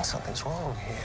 something's wrong here.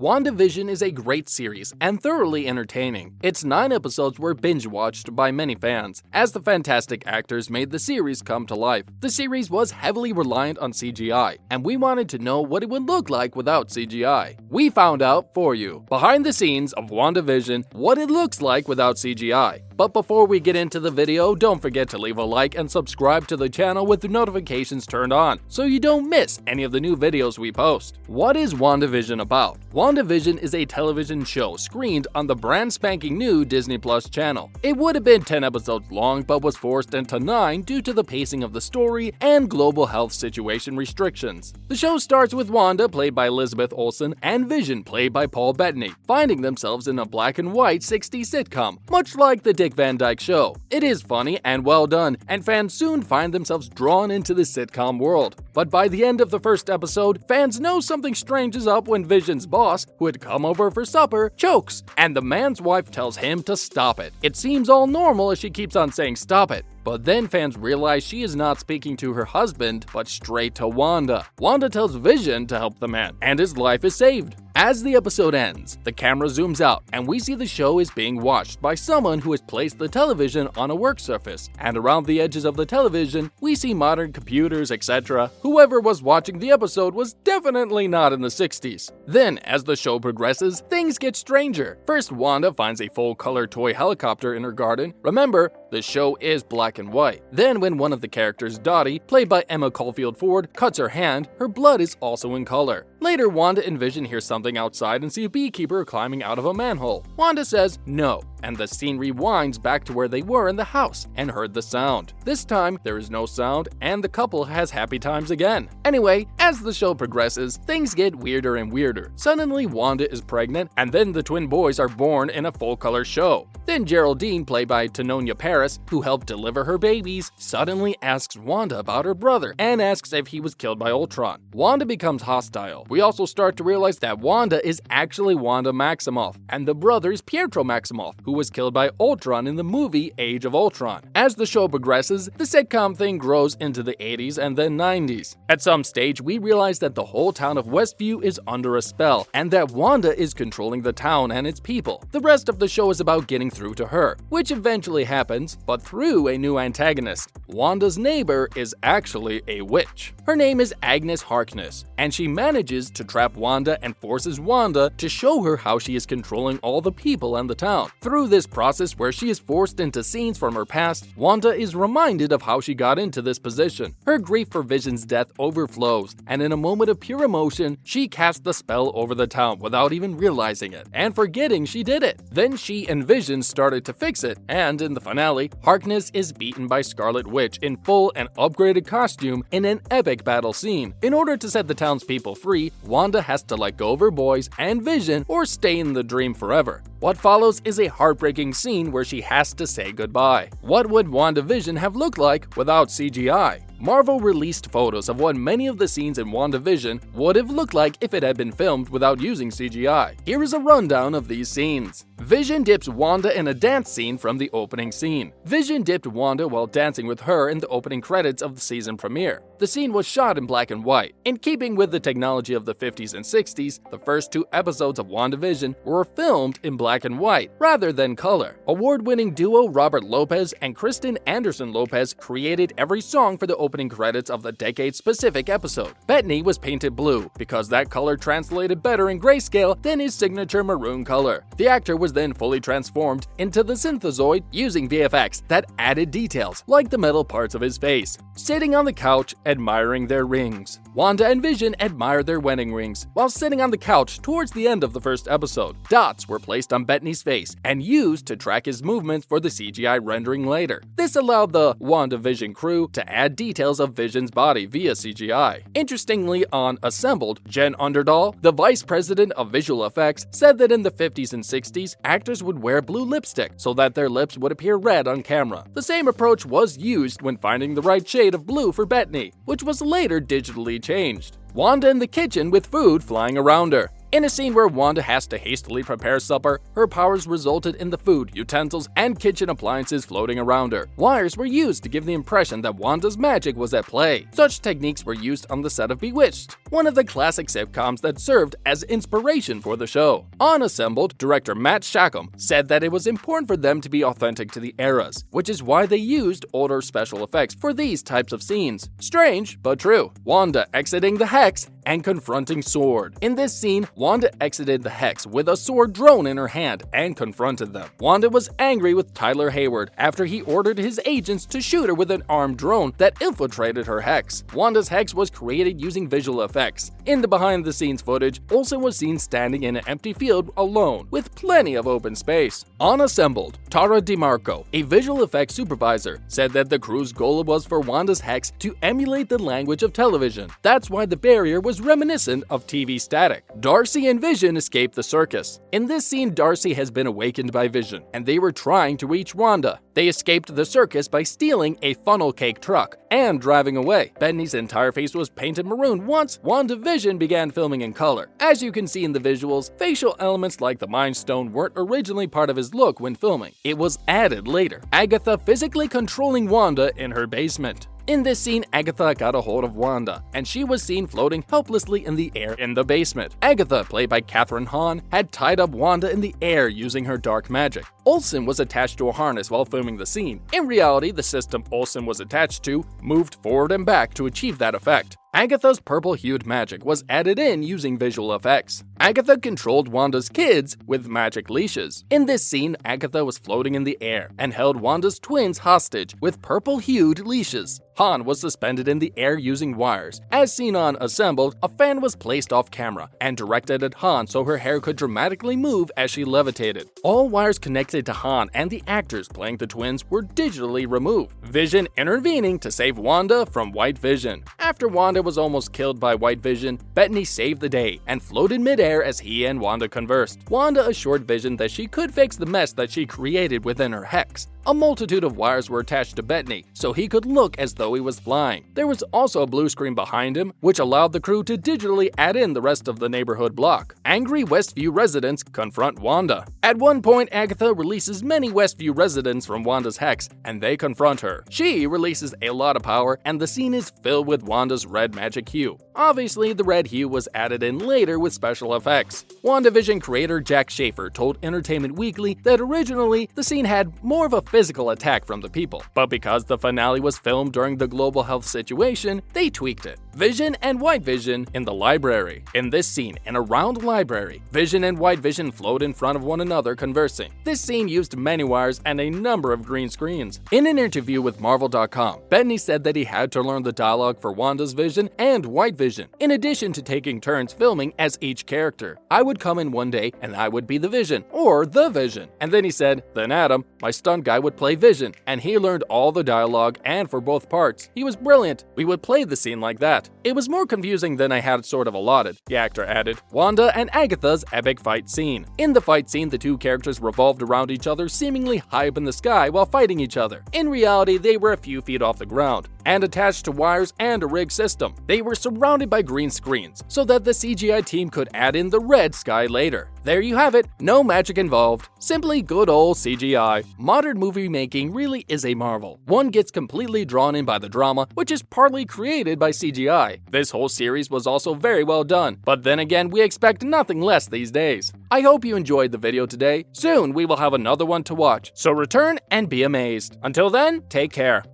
WandaVision is a great series and thoroughly entertaining. Its 9 episodes were binge-watched by many fans, as the fantastic actors made the series come to life. The series was heavily reliant on CGI, and we wanted to know what it would look like without CGI. We found out for you, behind the scenes of WandaVision, what it looks like without CGI. But before we get into the video, don't forget to leave a like and subscribe to the channel with the notifications turned on, so you don't miss any of the new videos we post. What is WandaVision about? WandaVision is a television show screened on the brand spanking new Disney Plus channel. It would have been 10 episodes long but was forced into 9 due to the pacing of the story and global health situation restrictions. The show starts with Wanda, played by Elizabeth Olsen, and Vision, played by Paul Bettany, finding themselves in a black and white 60s sitcom, much like the Dick Van Dyke Show. It is funny and well done, and fans soon find themselves drawn into the sitcom world. But by the end of the first episode, fans know something strange is up when Vision's boss, who had come over for supper, chokes, and the man's wife tells him to stop it. It seems all normal as she keeps on saying stop it. But then fans realize she is not speaking to her husband, but straight to Wanda. Wanda tells Vision to help the man, and his life is saved. As the episode ends, the camera zooms out, and we see the show is being watched by someone who has placed the television on a work surface, and around the edges of the television, we see modern computers, etc. Whoever was watching the episode was definitely not in the 60s. Then, as the show progresses, things get stranger. First, Wanda finds a full-color toy helicopter in her garden. Remember, the show is black and white. Then, when one of the characters, Dottie, played by Emma Caulfield Ford, cuts her hand, her blood is also in color. Later, Wanda and Vision hear something outside and see a beekeeper climbing out of a manhole. Wanda says no, and the scene rewinds back to where they were in the house and heard the sound. This time, there is no sound, and the couple has happy times again. Anyway, as the show progresses, things get weirder and weirder. Suddenly, Wanda is pregnant, and then the twin boys are born in a full-color show. Then Geraldine, played by Tanonia Paris, who helped deliver her babies, suddenly asks Wanda about her brother and asks if he was killed by Ultron. Wanda becomes hostile. We also start to realize that Wanda is actually Wanda Maximoff, and the brother is Pietro Maximoff, who was killed by Ultron in the movie Age of Ultron. As the show progresses, the sitcom thing grows into the 80s and then 90s. At some stage, we realize that the whole town of Westview is under a spell, and that Wanda is controlling the town and its people. The rest of the show is about getting through to her, which eventually happens, but through a new antagonist. Wanda's neighbor is actually a witch. Her name is Agnes Harkness, and she manages to trap Wanda and forces Wanda to show her how she is controlling all the people and the town. Through this process where she is forced into scenes from her past, Wanda is reminded of how she got into this position. Her grief for Vision's death overflows, and in a moment of pure emotion, she casts the spell over the town without even realizing it, and forgetting she did it. Then she and Vision started to fix it, and in the finale, Harkness is beaten by Scarlet Witch in full and upgraded costume in an epic battle scene. In order to set the townspeople free, Wanda has to let go of her boys and Vision or stay in the dream forever. What follows is a heartbreaking scene where she has to say goodbye. What would WandaVision have looked like without CGI? Marvel released photos of what many of the scenes in WandaVision would have looked like if it had been filmed without using CGI. Here is a rundown of these scenes. Vision dips Wanda in a dance scene from the opening scene. Vision dipped Wanda while dancing with her in the opening credits of the season premiere. The scene was shot in black and white. In keeping with the technology of the 50s and 60s, the first 2 episodes of WandaVision were filmed in black and white rather than color. Award-winning duo Robert Lopez and Kristen Anderson Lopez created every song for the opening credits of the decade-specific episode. Bettany was painted blue because that color translated better in grayscale than his signature maroon color. The actor was then fully transformed into the Synthezoid using VFX that added details like the metal parts of his face. Sitting on the couch, admiring their rings. Wanda and Vision admire their wedding rings while sitting on the couch towards the end of the first episode. Dots were placed on Bettany's face and used to track his movements for the CGI rendering later. This allowed the WandaVision crew to add details of Vision's body via CGI. Interestingly, on Assembled, Jen Underdahl, the vice president of visual effects, said that in the 50s and 60s, actors would wear blue lipstick so that their lips would appear red on camera. The same approach was used when finding the right shade of blue for Bettany, which was later digitally changed. Wanda in the kitchen with food flying around her. In a scene where Wanda has to hastily prepare supper, her powers resulted in the food, utensils, and kitchen appliances floating around her. Wires were used to give the impression that Wanda's magic was at play. Such techniques were used on the set of Bewitched, one of the classic sitcoms that served as inspiration for the show. On Assembled, director Matt Shackham said that it was important for them to be authentic to the eras, which is why they used older special effects for these types of scenes. Strange, but true. Wanda exiting the Hex and confronting Sword. In this scene, Wanda exited the Hex with a sword drone in her hand and confronted them. Wanda was angry with Tyler Hayward after he ordered his agents to shoot her with an armed drone that infiltrated her Hex. Wanda's Hex was created using visual effects. In the behind-the-scenes footage, Olsen was seen standing in an empty field alone, with plenty of open space. On Assembled, Tara DeMarco, a visual effects supervisor, said that the crew's goal was for Wanda's Hex to emulate the language of television. That's why the barrier was reminiscent of TV static. Darcy and Vision escaped the circus. In this scene, Darcy has been awakened by Vision, and they were trying to reach Wanda. They escaped the circus by stealing a funnel cake truck and driving away. Bettany's entire face was painted maroon once WandaVision began filming in color. As you can see in the visuals, facial elements like the Mind Stone weren't originally part of his look when filming. It was added later. Agatha physically controlling Wanda in her basement. In this scene, Agatha got a hold of Wanda, and she was seen floating helplessly in the air in the basement. Agatha, played by Kathryn Hahn, had tied up Wanda in the air using her dark magic. Olsen was attached to a harness while filming the scene. In reality, the system Olsen was attached to moved forward and back to achieve that effect. Agatha's purple-hued magic was added in using visual effects. Agatha controlled Wanda's kids with magic leashes. In this scene, Agatha was floating in the air and held Wanda's twins hostage with purple-hued leashes. Han was suspended in the air using wires. As seen on Assembled, a fan was placed off camera and directed at Han so her hair could dramatically move as she levitated. All wires connected to Han and the actors playing the twins were digitally removed. Vision intervening to save Wanda from White Vision. After Wanda was almost killed by White Vision, Bettany saved the day and floated midair as he and Wanda conversed. Wanda assured Vision that she could fix the mess that she created within her Hex. A multitude of wires were attached to Bettany, so he could look as though he was flying. There was also a blue screen behind him, which allowed the crew to digitally add in the rest of the neighborhood block. Angry Westview residents confront Wanda. At one point, Agatha releases many Westview residents from Wanda's Hex, and they confront her. She releases a lot of power, and the scene is filled with Wanda's red magic hue. Obviously, the red hue was added in later with special effects. WandaVision creator Jack Schaefer told Entertainment Weekly that originally the scene had more of a physical attack from the people, but because the finale was filmed during the global health situation, they tweaked it. Vision and White Vision in the library. In this scene, in a round library, Vision and White Vision float in front of one another conversing. This scene used many wires and a number of green screens. In an interview with Marvel.com, Bettany said that he had to learn the dialogue for Wanda's Vision and White Vision, in addition to taking turns filming as each character. I would come in one day and I would be the Vision, or the Vision. And then he said, then Adam, my stunt guy, would play Vision, and he learned all the dialogue and for both parts. He was brilliant. We would play the scene like that. It was more confusing than I had sort of allotted, the actor added. Wanda and Agatha's epic fight scene. In the fight scene, the two characters revolved around each other seemingly high up in the sky while fighting each other. In reality, they were a few feet off the ground and attached to wires and a rig system. They were surrounded by green screens so that the CGI team could add in the red sky later. There you have it, no magic involved, simply good old CGI. Modern movie making really is a marvel. One gets completely drawn in by the drama, which is partly created by CGI. This whole series was also very well done, but then again, we expect nothing less these days. I hope you enjoyed the video today. Soon we will have another one to watch, so return and be amazed. Until then, take care.